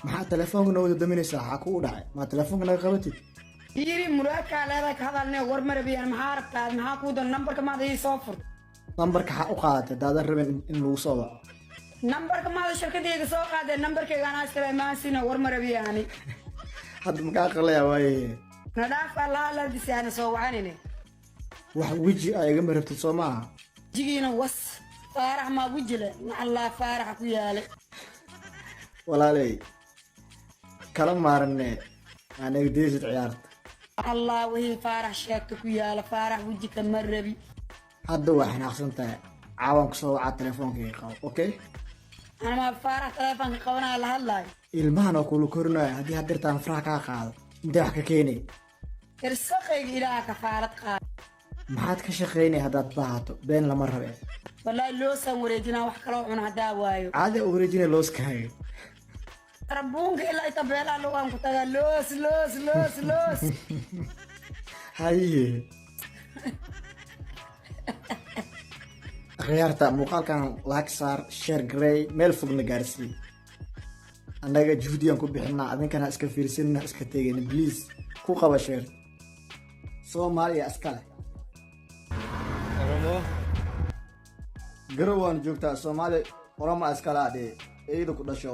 maxaa telefoonka wada daminaysaa waxaa kugu dhacay maa telefoonka naga qabatid يري مراكا لك هذا اللي ور مربي أنا محارب تاع محاكود النمبر كما ذي صفر nambarka xaq u qaadatay daadan rabin in lagu soo waco نمبر كما ذي شركة ذي سوق هذا النمبر كي أنا أشتري ما سينا ور مربي يعني hadda makaa qalaya waaye ندافع الله لا دي سيانا سوق عنيني wax weji aa iga marabtid soo maaha جينا وس فارح ما وجله الله فارح كيالي walaaley kala maaranee aniga deesid ciyaarta الله وهي فارح شاكت كيالي فارح وجهك مربي hadda waa xanaaqsan tahay caawan kusoo wacaa telefoonka qabo okay أنا ما فارح تلفون قونا الله الله ilmahan oo kula korinaya haddii hadirtaan faraha kaa qaado intee wax ka keenay السقي إلى كفارة قال maxaad ka shaqaynay haddaad baahato been lama rabe والله لو سوريجنا وحكلو عن هذا وايو caadi u wareejinay looskaaga ربونك إلا يتبعلا لو أنك تقول لوس لوس لوس لوس haye akhyaarta muuqaalkan like saar share gareey meel fogna gaarsii annaga juhdiyan ku bixinaa adinkana iska fiirsanina iska tegayna please ku qaba share Soomaaliya iskale garow waan joogtaa Soomaali oroma iskale adee eedo ku dhasho